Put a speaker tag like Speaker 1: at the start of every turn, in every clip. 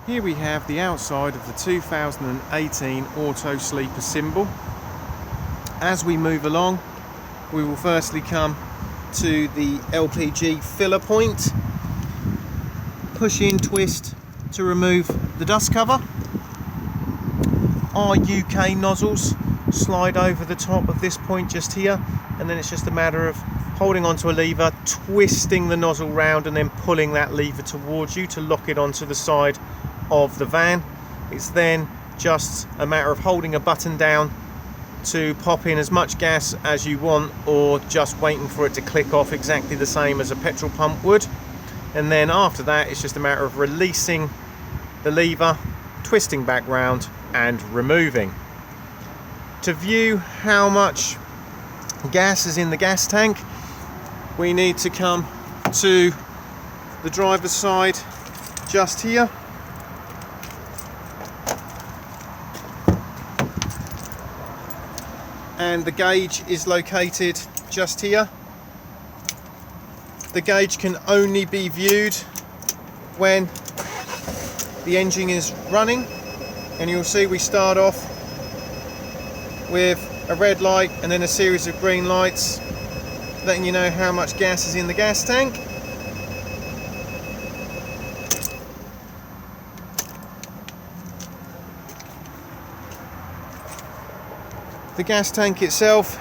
Speaker 1: Here we have the outside of the 2018 Auto Sleeper symbol. As we move along, we will firstly come to the LPG filler point. Push in, twist to remove the dust cover. Our UK nozzles slide over the top of this point just here, and then it's just a matter of holding onto a lever, twisting the nozzle round and then pulling that lever towards you to lock it onto the side of the van. It's then just a matter of holding a button down to pop in as much gas as you want, or just waiting for it to click off exactly the same as a petrol pump would. And then after that, it's just a matter of releasing the lever, twisting back round and removing. To view how much gas is in the gas tank, we need to come to the driver's side just here. And the gauge is located just here. The gauge can only be viewed when the engine is running, and you'll see we start off with a red light and then a series of green lights letting you know how much gas is in the gas tank. The gas tank itself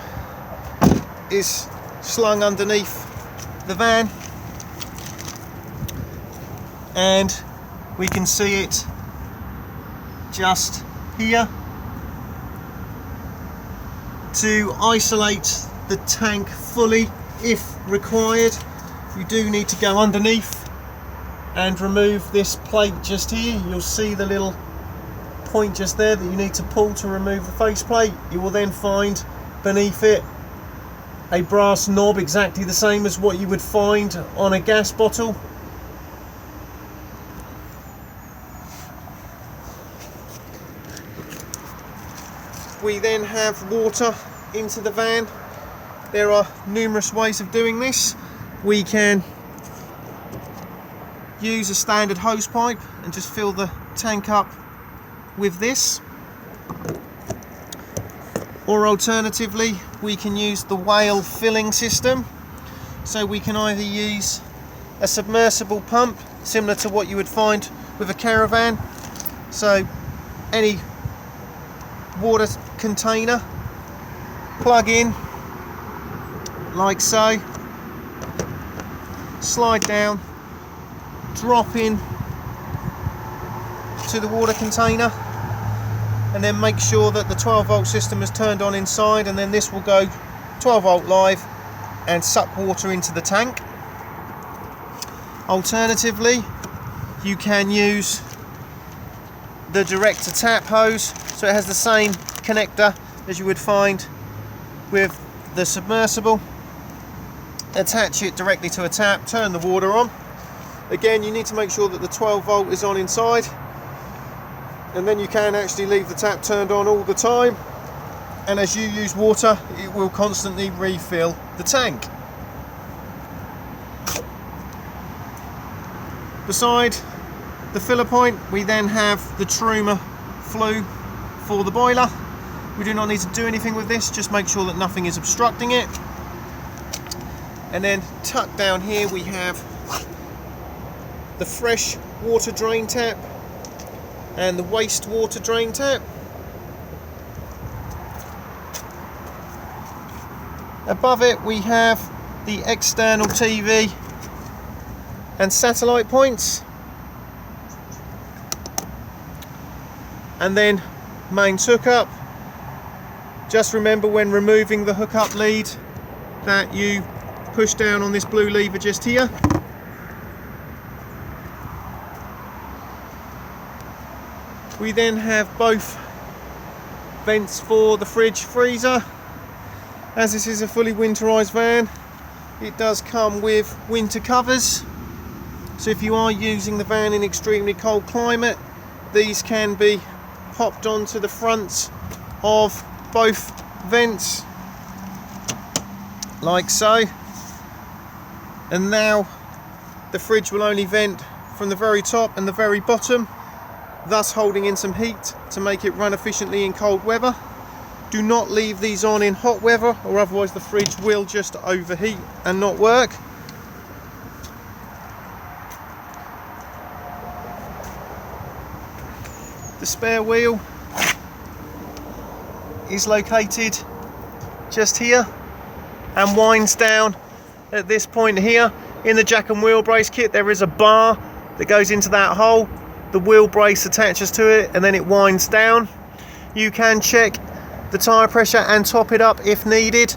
Speaker 1: is slung underneath the van, and we can see it just here. To isolate the tank fully, if required, you do need to go underneath and remove this plate just here. You'll see the little point just there that you need to pull to remove the faceplate. You will then find beneath it a brass knob, exactly the same as what you would find on a gas bottle. We then have water into the van. There are numerous ways of doing this. We can use a standard hose pipe and just fill the tank up with this, or alternatively we can use the whale filling system. So we can either use a submersible pump similar to what you would find with a caravan, so any water container, plug in like so, slide down, drop in to the water container, and then make sure that the 12-volt system is turned on inside, and then this will go 12-volt live and suck water into the tank. Alternatively, you can use the direct to tap hose, so it has the same connector as you would find with the submersible. Attach it directly to a tap, turn the water on. Again, you need to make sure that the 12-volt is on inside, and then you can actually leave the tap turned on all the time, and as you use water it will constantly refill the tank. Beside the filler point, we then have the Truma flue for the boiler. We do not need to do anything with this, just make sure that nothing is obstructing it. And then tucked down here we have the fresh water drain tap and the waste water drain tap. Above it we have the external TV and satellite points, and then mains hookup. Just remember when removing the hookup lead that you push down on this blue lever just here. We then have both vents for the fridge freezer. As this is a fully winterized van, it does come with winter covers, so if you are using the van in extremely cold climate, these can be popped onto the fronts of both vents like so, and now the fridge will only vent from the very top and the very bottom, thus holding in some heat to make it run efficiently in cold weather. Do not leave these on in hot weather, or otherwise the fridge will just overheat and not work. The spare wheel is located just here and winds down at this point here. In the jack and wheel brace kit there is a bar that goes into that hole. The wheel brace attaches to it and then it winds down. You can check the tyre pressure and top it up if needed.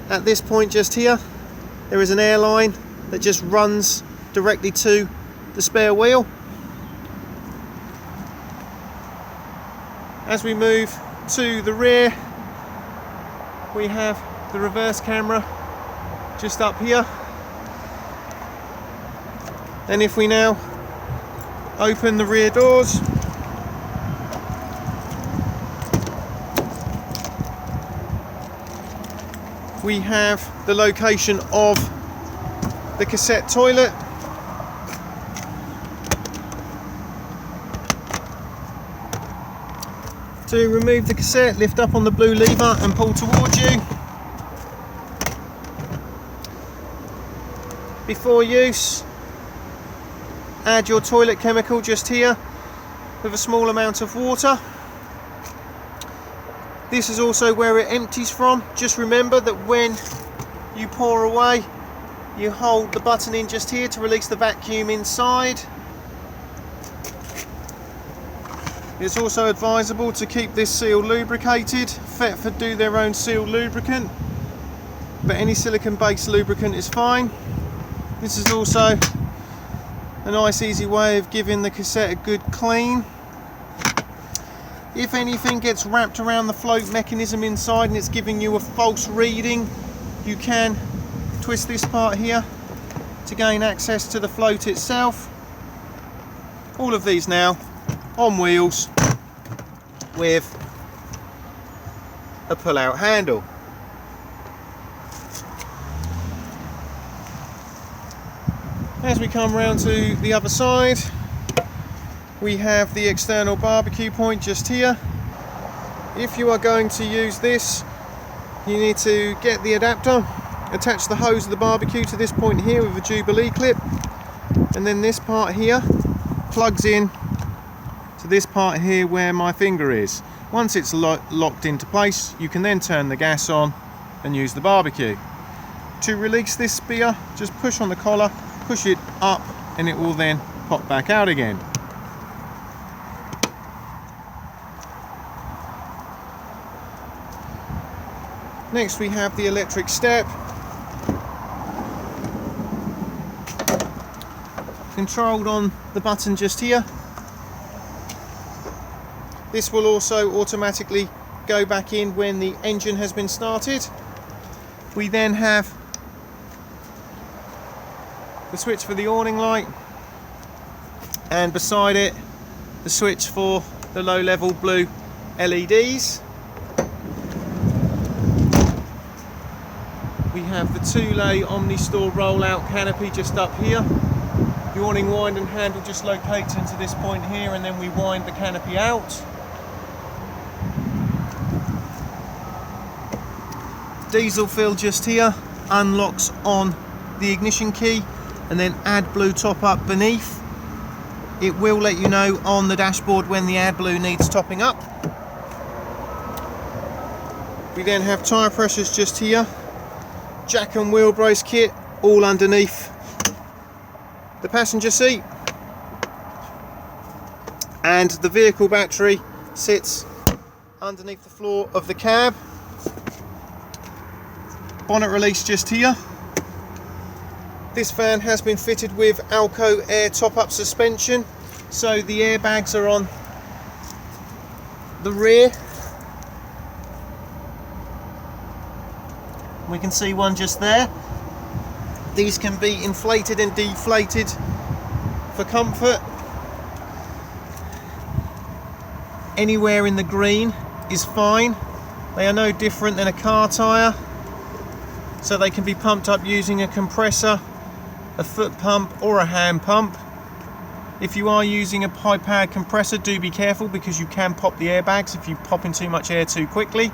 Speaker 1: At this point just here there is an air line that just runs directly to the spare wheel. As we move to the rear, we have the reverse camera just up here. And if we now open the rear doors, we have the location of the cassette toilet. To remove the cassette, lift up on the blue lever and pull towards you. Before use, add your toilet chemical just here with a small amount of water. This is also where it empties from. Just remember that when you pour away, you hold the button in just here to release the vacuum inside. It's also advisable to keep this seal lubricated. Thetford do their own seal lubricant, but any silicone based lubricant is fine. This is also a nice easy way of giving the cassette a good clean. If anything gets wrapped around the float mechanism inside and it's giving you a false reading, you can twist this part here to gain access to the float itself. All of these now on wheels with a pull-out handle. As we come round to the other side, we have the external barbecue point just here. If you are going to use this, you need to get the adapter, attach the hose of the barbecue to this point here with a Jubilee clip, and then this part here plugs in to this part here where my finger is. Once it's locked into place, you can then turn the gas on and use the barbecue. To release this spear, just push on the collar, push it up, and it will then pop back out again. Next we have the electric step, controlled on the button just here. This will also automatically go back in when the engine has been started. We then have the switch for the awning light, and beside it the switch for the low level blue LEDs. We have the 2-lay Omni-Store rollout canopy just up here. The awning wind and handle just locates into this point here, and then we wind the canopy out. Diesel fill just here unlocks on the ignition key, and then AdBlue top up beneath. It will let you know on the dashboard when the AdBlue needs topping up. We then have tyre pressures just here, jack and wheel brace kit all underneath the passenger seat, and the vehicle battery sits underneath the floor of the cab. Bonnet release just here. This van has been fitted with Alco air top-up suspension, so the airbags are on the rear. We can see one just there. These can be inflated and deflated for comfort. Anywhere in the green is fine. They are no different than a car tyre, so they can be pumped up using a compressor, a foot pump or a hand pump. If you are using a high powered compressor, do be careful because you can pop the airbags if you pop in too much air too quickly.